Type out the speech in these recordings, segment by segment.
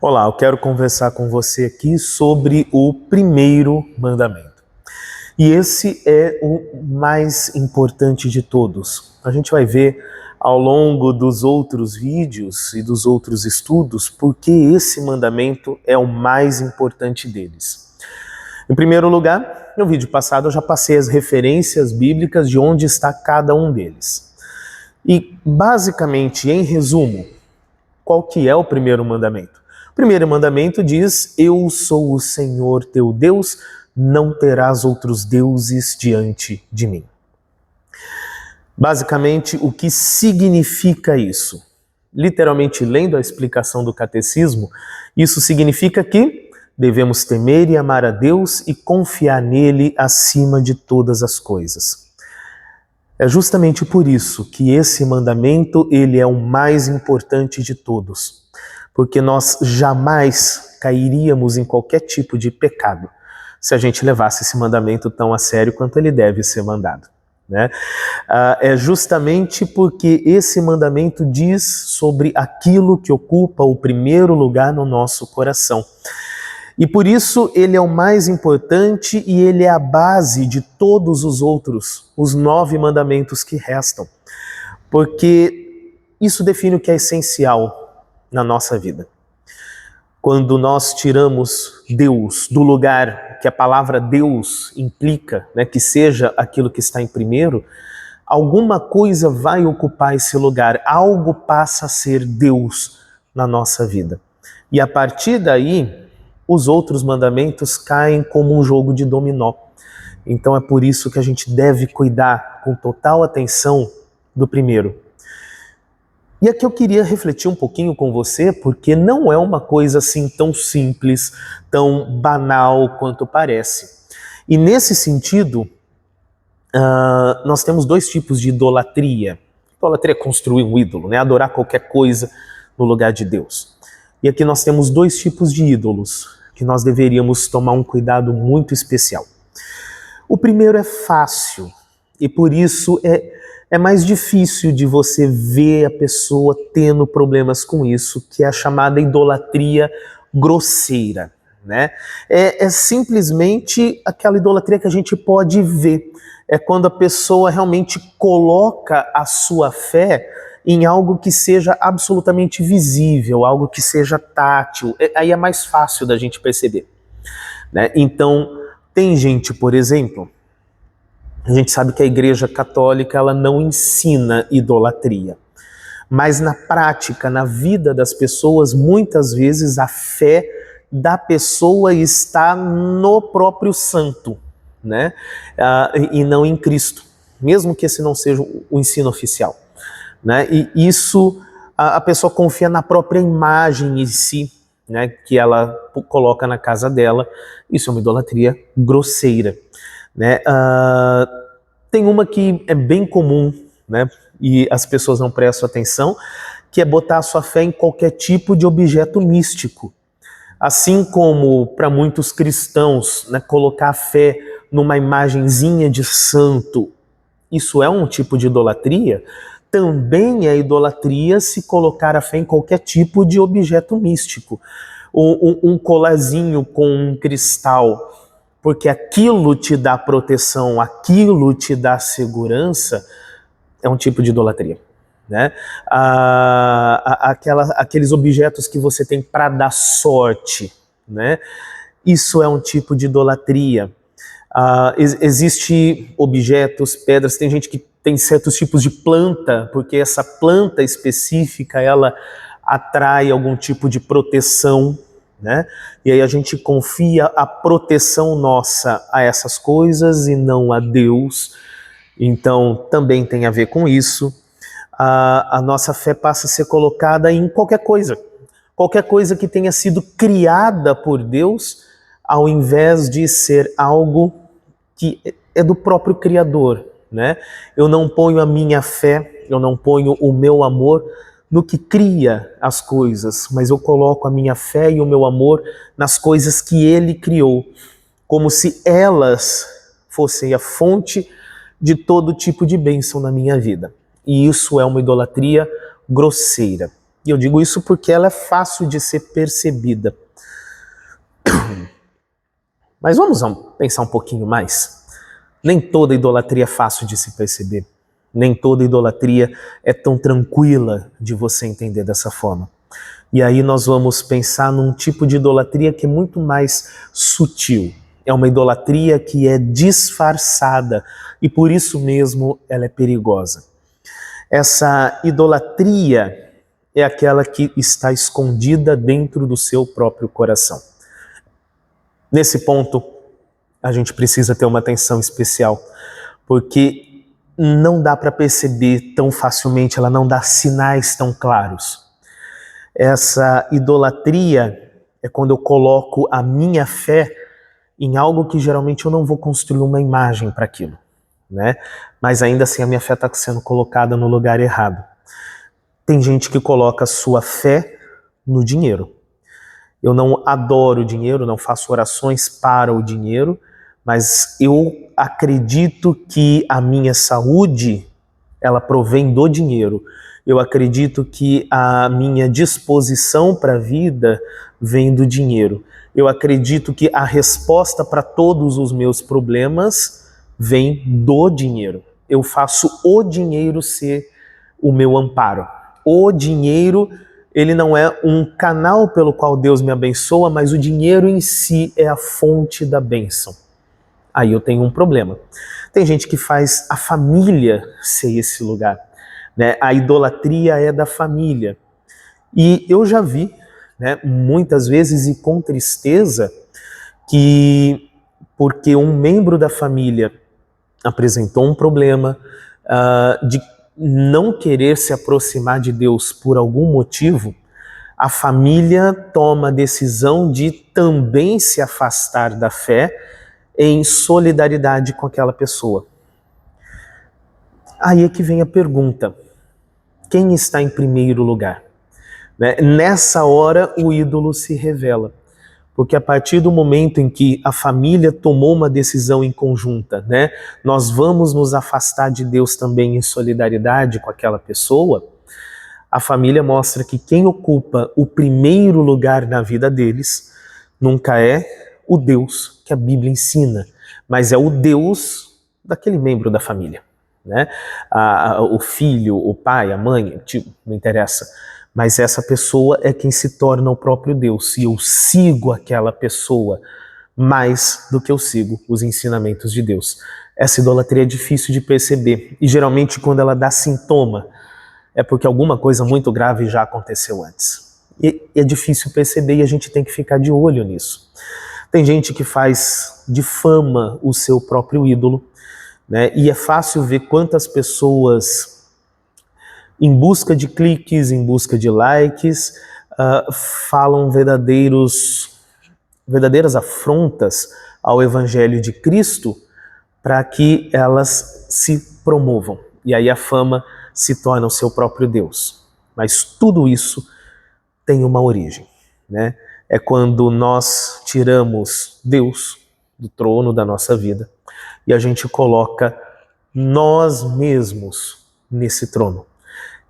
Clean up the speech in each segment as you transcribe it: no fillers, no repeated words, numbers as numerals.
Olá, eu quero conversar com você aqui sobre o primeiro mandamento. E esse é o mais importante de todos. A gente vai ver ao longo dos outros vídeos e dos outros estudos porque esse mandamento é o mais importante deles. Em primeiro lugar, no vídeo passado eu já passei as referências bíblicas de onde está cada um deles. E basicamente, em resumo, qual que é o primeiro mandamento? O primeiro mandamento diz: eu sou o Senhor teu Deus, não terás outros deuses diante de mim. Basicamente, o que significa isso? Literalmente, lendo a explicação do catecismo, isso significa que devemos temer e amar a Deus e confiar nele acima de todas as coisas. É justamente por isso que esse mandamento ele é o mais importante de todos, porque nós jamais cairíamos em qualquer tipo de pecado se a gente levasse esse mandamento tão a sério quanto ele deve ser mandado, né? É justamente porque esse mandamento diz sobre aquilo que ocupa o primeiro lugar no nosso coração. E por isso ele é o mais importante e ele é a base de todos os outros, os 9 mandamentos que restam. Porque isso define o que é essencial na nossa vida. Quando nós tiramos Deus do lugar que a palavra Deus implica, né, que seja aquilo que está em primeiro, alguma coisa vai ocupar esse lugar, algo passa a ser Deus na nossa vida. E a partir daí, os outros mandamentos caem como um jogo de dominó. Então é por isso que a gente deve cuidar com total atenção do primeiro. E aqui eu queria refletir um pouquinho com você, porque não é uma coisa assim tão simples, tão banal quanto parece. E nesse sentido, nós temos 2 tipos de idolatria. Idolatria é construir um ídolo, né? Adorar qualquer coisa no lugar de Deus. E aqui nós temos 2 tipos de ídolos que nós deveríamos tomar um cuidado muito especial. O primeiro é fácil e por isso é mais difícil de você ver a pessoa tendo problemas com isso, que é a chamada idolatria grosseira, né? É simplesmente aquela idolatria que a gente pode ver. É quando a pessoa realmente coloca a sua fé em algo que seja absolutamente visível, algo que seja tátil. Aí é mais fácil da gente perceber, né? Então, tem gente, por exemplo, a gente sabe que a Igreja Católica ela não ensina idolatria, mas na prática, na vida das pessoas, muitas vezes a fé da pessoa está no próprio santo, né? E não em Cristo, mesmo que esse não seja o ensino oficial, né? E isso, a pessoa confia na própria imagem em si, né, que ela coloca na casa dela. Isso é uma idolatria grosseira, né? Tem uma que é bem comum, né, e as pessoas não prestam atenção, que é botar a sua fé em qualquer tipo de objeto místico. Assim como para muitos cristãos, né, colocar a fé numa imagenzinha de santo, isso é um tipo de idolatria. Também é idolatria se colocar a fé em qualquer tipo de objeto místico. Um colarzinho com um cristal, porque aquilo te dá proteção, aquilo te dá segurança, é um tipo de idolatria, né? Aqueles objetos que você tem para dar sorte, né? Isso é um tipo de idolatria. Existe objetos, pedras, tem gente que tem certos tipos de planta, porque essa planta específica, ela atrai algum tipo de proteção, né? E aí a gente confia a proteção nossa a essas coisas e não a Deus. Então também tem a ver com isso. A nossa fé passa a ser colocada em qualquer coisa que tenha sido criada por Deus, ao invés de ser algo que é do próprio Criador, né? Eu não ponho a minha fé, eu não ponho o meu amor no que cria as coisas, mas eu coloco a minha fé e o meu amor nas coisas que Ele criou, como se elas fossem a fonte de todo tipo de bênção na minha vida. E isso é uma idolatria grosseira. E eu digo isso porque ela é fácil de ser percebida. Mas vamos pensar um pouquinho mais. Nem toda idolatria é fácil de se perceber. Nem toda idolatria é tão tranquila de você entender dessa forma. E aí nós vamos pensar num tipo de idolatria que é muito mais sutil. É uma idolatria que é disfarçada e por isso mesmo ela é perigosa. Essa idolatria é aquela que está escondida dentro do seu próprio coração. Nesse ponto, a gente precisa ter uma atenção especial, porque não dá para perceber tão facilmente, ela não dá sinais tão claros. Essa idolatria é quando eu coloco a minha fé em algo que geralmente eu não vou construir uma imagem para aquilo, né? Mas ainda assim a minha fé está sendo colocada no lugar errado. Tem gente que coloca a sua fé no dinheiro. Eu não adoro o dinheiro, não faço orações para o dinheiro, mas eu acredito que a minha saúde, ela provém do dinheiro. Eu acredito que a minha disposição para a vida vem do dinheiro. Eu acredito que a resposta para todos os meus problemas vem do dinheiro. Eu faço o dinheiro ser o meu amparo. O dinheiro, ele não é um canal pelo qual Deus me abençoa, mas o dinheiro em si é a fonte da bênção. Aí eu tenho um problema. Tem gente que faz a família ser esse lugar, né? A idolatria é da família. E eu já vi, né, muitas vezes e com tristeza, que porque um membro da família apresentou um problema de não querer se aproximar de Deus por algum motivo, a família toma a decisão de também se afastar da fé em solidariedade com aquela pessoa. Aí é que vem a pergunta: quem está em primeiro lugar? Né? Nessa hora o ídolo se revela, porque a partir do momento em que a família tomou uma decisão em conjunta, né, nós vamos nos afastar de Deus também em solidariedade com aquela pessoa, a família mostra que quem ocupa o primeiro lugar na vida deles nunca é o Deus que a Bíblia ensina, mas é o Deus daquele membro da família, né? O filho, o pai, a mãe, o tio, não interessa. Mas essa pessoa é quem se torna o próprio Deus. E eu sigo aquela pessoa mais do que eu sigo os ensinamentos de Deus. Essa idolatria é difícil de perceber. E geralmente quando ela dá sintoma, é porque alguma coisa muito grave já aconteceu antes. E é difícil perceber e a gente tem que ficar de olho nisso. Tem gente que faz de fama o seu próprio ídolo, né? E é fácil ver quantas pessoas, em busca de cliques, em busca de likes, falam verdadeiras afrontas ao Evangelho de Cristo para que elas se promovam. E aí a fama se torna o seu próprio Deus. Mas tudo isso tem uma origem, né? É quando nós tiramos Deus do trono da nossa vida e a gente coloca nós mesmos nesse trono.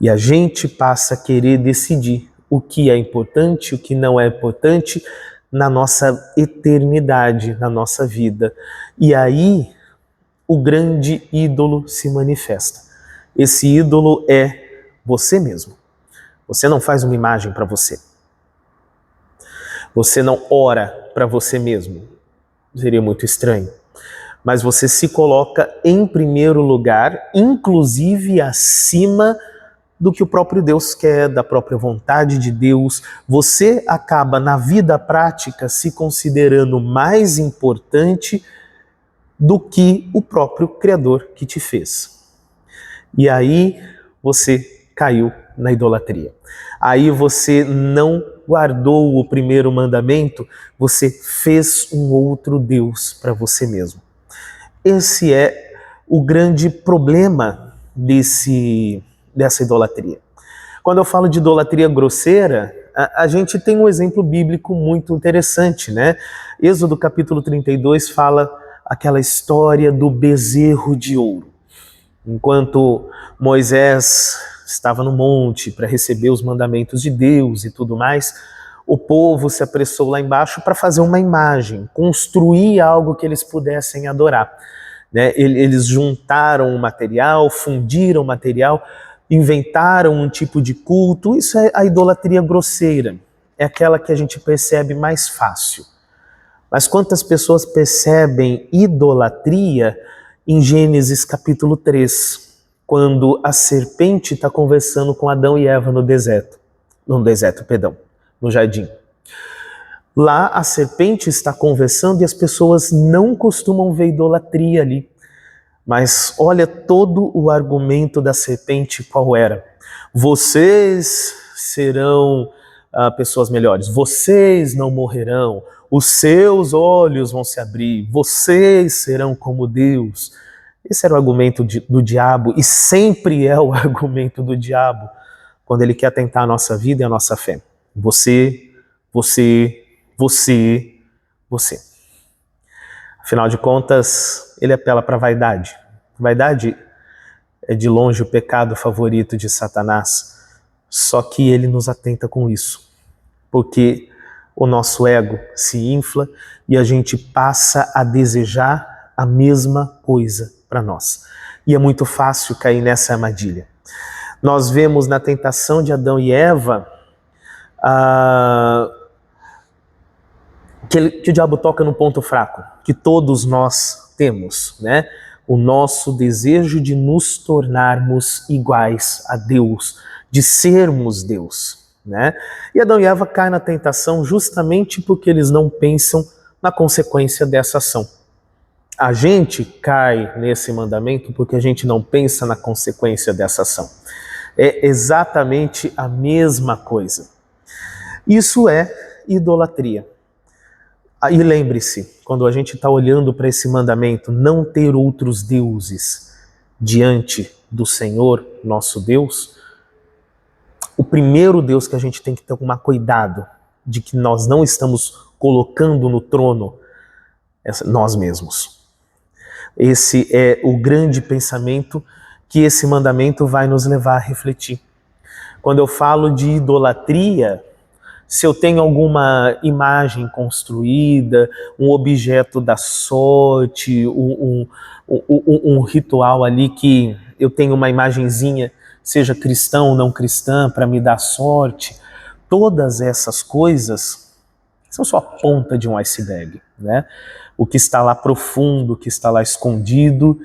E a gente passa a querer decidir o que é importante, o que não é importante na nossa eternidade, na nossa vida. E aí o grande ídolo se manifesta. Esse ídolo é você mesmo. Você não faz uma imagem para você. Você não ora para você mesmo. Seria muito estranho. Mas você se coloca em primeiro lugar, inclusive acima do que o próprio Deus quer, da própria vontade de Deus. Você acaba na vida prática se considerando mais importante do que o próprio Criador que te fez. E aí você caiu na idolatria. Aí você não guardou o primeiro mandamento, você fez um outro Deus para você mesmo. Esse é o grande problema dessa idolatria. Quando eu falo de idolatria grosseira, a gente tem um exemplo bíblico muito interessante, né? Êxodo capítulo 32 fala aquela história do bezerro de ouro. Enquanto Moisés estava no monte para receber os mandamentos de Deus e tudo mais, o povo se apressou lá embaixo para fazer uma imagem, construir algo que eles pudessem adorar. Né? Eles juntaram o material, fundiram o material, inventaram um tipo de culto. Isso é a idolatria grosseira, é aquela que a gente percebe mais fácil. Mas quantas pessoas percebem idolatria em Gênesis capítulo 3, quando a serpente está conversando com Adão e Eva no jardim. Lá a serpente está conversando e as pessoas não costumam ver idolatria ali. Mas olha todo o argumento da serpente qual era. Vocês serão pessoas melhores, vocês não morrerão, os seus olhos vão se abrir, vocês serão como Deus. Esse era o argumento do diabo e sempre é o argumento do diabo quando ele quer tentar a nossa vida e a nossa fé. Você. Afinal de contas, ele apela para a vaidade. Vaidade é de longe o pecado favorito de Satanás, só que ele nos atenta com isso, porque o nosso ego se infla e a gente passa a desejar a mesma coisa para nós. E é muito fácil cair nessa armadilha. Nós vemos na tentação de Adão e Eva que o diabo toca no ponto fraco, que todos nós temos, né? O nosso desejo de nos tornarmos iguais a Deus, de sermos Deus, né? E Adão e Eva caem na tentação justamente porque eles não pensam na consequência dessa ação. A gente cai nesse mandamento porque a gente não pensa na consequência dessa ação. É exatamente a mesma coisa. Isso é idolatria. E lembre-se, quando a gente está olhando para esse mandamento, não ter outros deuses diante do Senhor, nosso Deus, o primeiro Deus que a gente tem que tomar cuidado de que nós não estamos colocando no trono é nós mesmos. Esse é o grande pensamento que esse mandamento vai nos levar a refletir. Quando eu falo de idolatria, se eu tenho alguma imagem construída, um objeto da sorte, um ritual ali que eu tenho uma imagenzinha, seja cristão ou não cristã, para me dar sorte, todas essas coisas são só a ponta de um iceberg, né? O que está lá profundo, o que está lá escondido,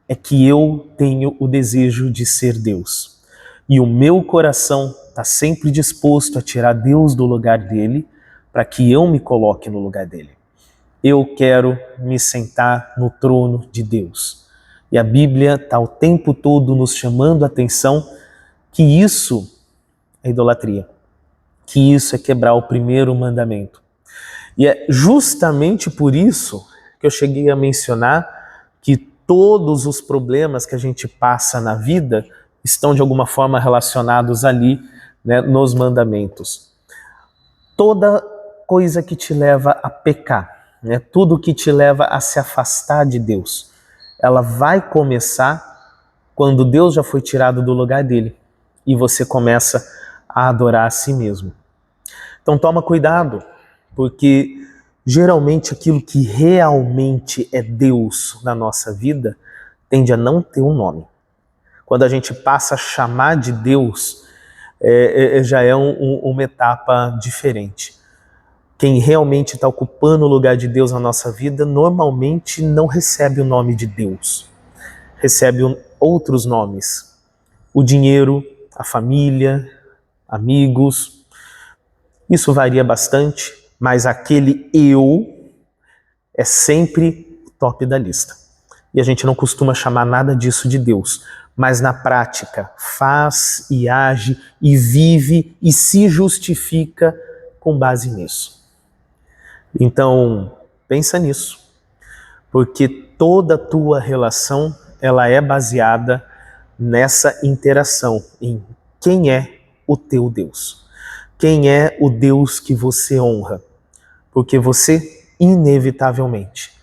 é que eu tenho o desejo de ser Deus. E o meu coração está sempre disposto a tirar Deus do lugar dele, para que eu me coloque no lugar dele. Eu quero me sentar no trono de Deus. E a Bíblia está o tempo todo nos chamando a atenção que isso é idolatria, que isso é quebrar o primeiro mandamento. E é justamente por isso que eu cheguei a mencionar que todos os problemas que a gente passa na vida estão de alguma forma relacionados ali, né, nos mandamentos. Toda coisa que te leva a pecar, né, tudo que te leva a se afastar de Deus, ela vai começar quando Deus já foi tirado do lugar dele e você começa a adorar a si mesmo. Então toma cuidado, porque geralmente aquilo que realmente é Deus na nossa vida tende a não ter um nome. Quando a gente passa a chamar de Deus, já é uma etapa diferente. Quem realmente está ocupando o lugar de Deus na nossa vida, normalmente não recebe o nome de Deus. Recebe outros nomes. O dinheiro, a família, amigos. Isso varia bastante, mas aquele eu é sempre o top da lista. E a gente não costuma chamar nada disso de Deus. Mas na prática faz e age e vive e se justifica com base nisso. Então, pensa nisso, porque toda a tua relação ela é baseada nessa interação, em quem é o teu Deus, quem é o Deus que você honra, porque você inevitavelmente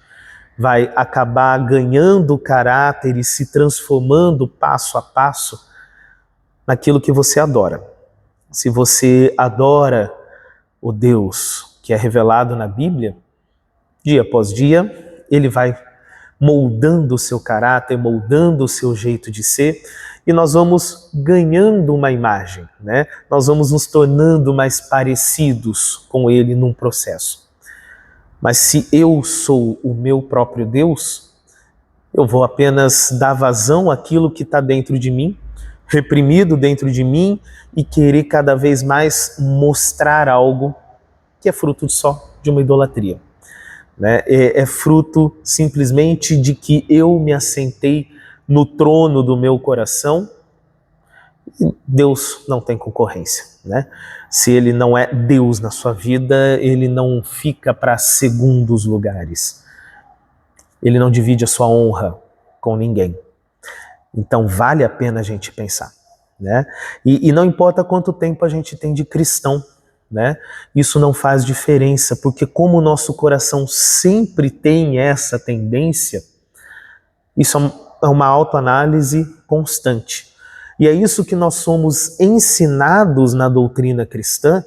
vai acabar ganhando caráter e se transformando passo a passo naquilo que você adora. Se você adora o Deus que é revelado na Bíblia, dia após dia, ele vai moldando o seu caráter, moldando o seu jeito de ser, e nós vamos ganhando uma imagem, né? Nós vamos nos tornando mais parecidos com ele num processo. Mas se eu sou o meu próprio Deus, eu vou apenas dar vazão àquilo que está dentro de mim, reprimido dentro de mim, e querer cada vez mais mostrar algo que é fruto só de uma idolatria. Né? É fruto simplesmente de que eu me assentei no trono do meu coração. Deus não tem concorrência, né? Se ele não é Deus na sua vida, ele não fica para segundos lugares. Ele não divide a sua honra com ninguém. Então vale a pena a gente pensar, né? E não importa quanto tempo a gente tem de cristão, né? Isso não faz diferença, porque como o nosso coração sempre tem essa tendência, isso é uma autoanálise constante. E é isso que nós somos ensinados na doutrina cristã,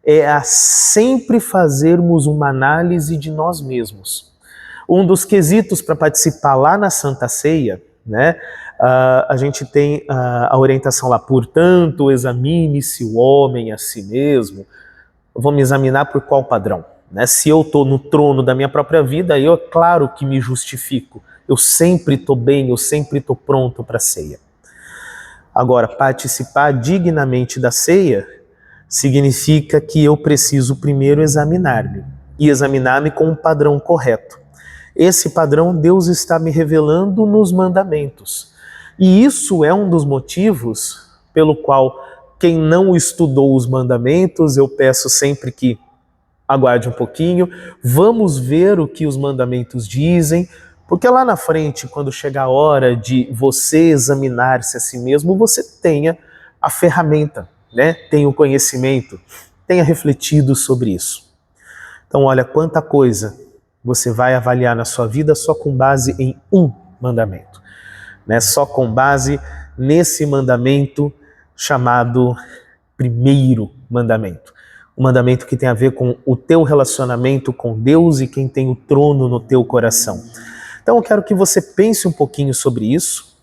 é a sempre fazermos uma análise de nós mesmos. Um dos quesitos para participar lá na Santa Ceia, né? A gente tem a orientação lá, portanto, examine-se o homem a si mesmo. Eu vou me examinar por qual padrão? Né? Se eu estou no trono da minha própria vida, eu, é claro que me justifico. Eu sempre estou bem, eu sempre estou pronto para a ceia. Agora, participar dignamente da ceia significa que eu preciso primeiro examinar-me. E examinar-me com um padrão correto. Esse padrão Deus está me revelando nos mandamentos. E isso é um dos motivos pelo qual quem não estudou os mandamentos, eu peço sempre que aguarde um pouquinho, vamos ver o que os mandamentos dizem, porque lá na frente, quando chegar a hora de você examinar-se a si mesmo, você tenha a ferramenta, né? Tenha o conhecimento, tenha refletido sobre isso. Então, olha quanta coisa você vai avaliar na sua vida só com base em um mandamento, né? Só com base nesse mandamento chamado primeiro mandamento. Um mandamento que tem a ver com o teu relacionamento com Deus e quem tem o trono no teu coração. Então eu quero que você pense um pouquinho sobre isso.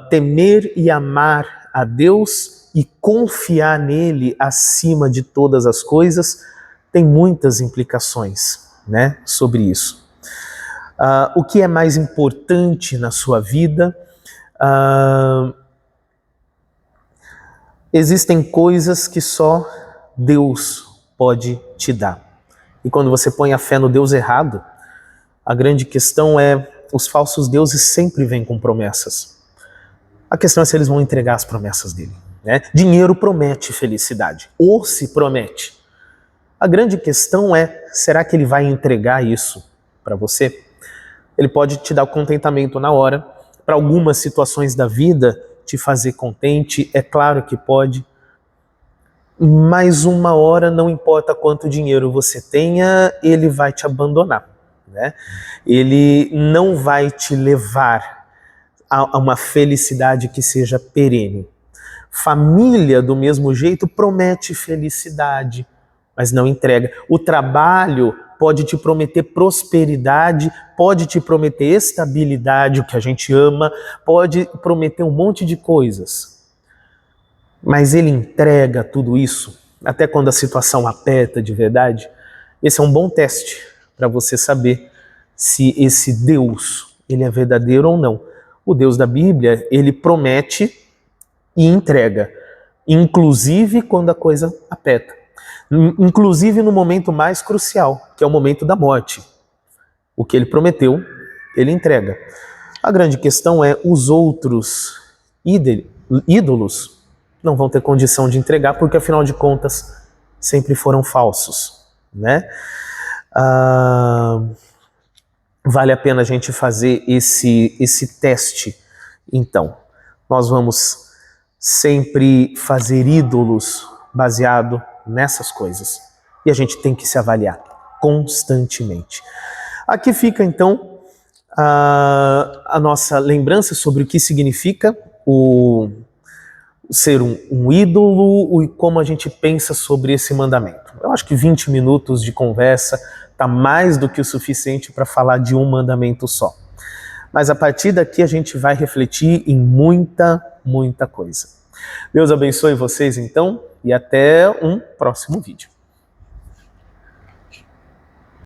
Temer e amar a Deus e confiar nele acima de todas as coisas tem muitas implicações, né, sobre isso. O que é mais importante na sua vida? Existem coisas que só Deus pode te dar. E quando você põe a fé no Deus errado, a grande questão é, os falsos deuses sempre vêm com promessas. A questão é se eles vão entregar as promessas dele, né? Dinheiro promete felicidade, ou se promete. A grande questão é, será que ele vai entregar isso para você? Ele pode te dar o contentamento na hora, para algumas situações da vida, te fazer contente, é claro que pode, mas uma hora, não importa quanto dinheiro você tenha, ele vai te abandonar, né? Ele não vai te levar a uma felicidade que seja perene. Família, do mesmo jeito, promete felicidade, mas não entrega. O trabalho pode te prometer prosperidade, pode te prometer estabilidade, o que a gente ama, pode prometer um monte de coisas. Mas ele entrega tudo isso, até quando a situação aperta de verdade. Esse é um bom teste para você saber se esse Deus, ele é verdadeiro ou não. O Deus da Bíblia, ele promete e entrega, inclusive quando a coisa aperta. Inclusive no momento mais crucial, que é o momento da morte. O que ele prometeu, ele entrega. A grande questão é, os outros ídolos não vão ter condição de entregar, porque afinal de contas sempre foram falsos, né? Vale a pena a gente fazer esse teste. Então, nós vamos sempre fazer ídolos baseado nessas coisas. E a gente tem que se avaliar constantemente. Aqui fica então a nossa lembrança sobre o que significa o ser um ídolo e como a gente pensa sobre esse mandamento. Eu acho que 20 minutos de conversa está mais do que o suficiente para falar de um mandamento só. Mas a partir daqui a gente vai refletir em muita coisa. Deus abençoe vocês então e até um próximo vídeo.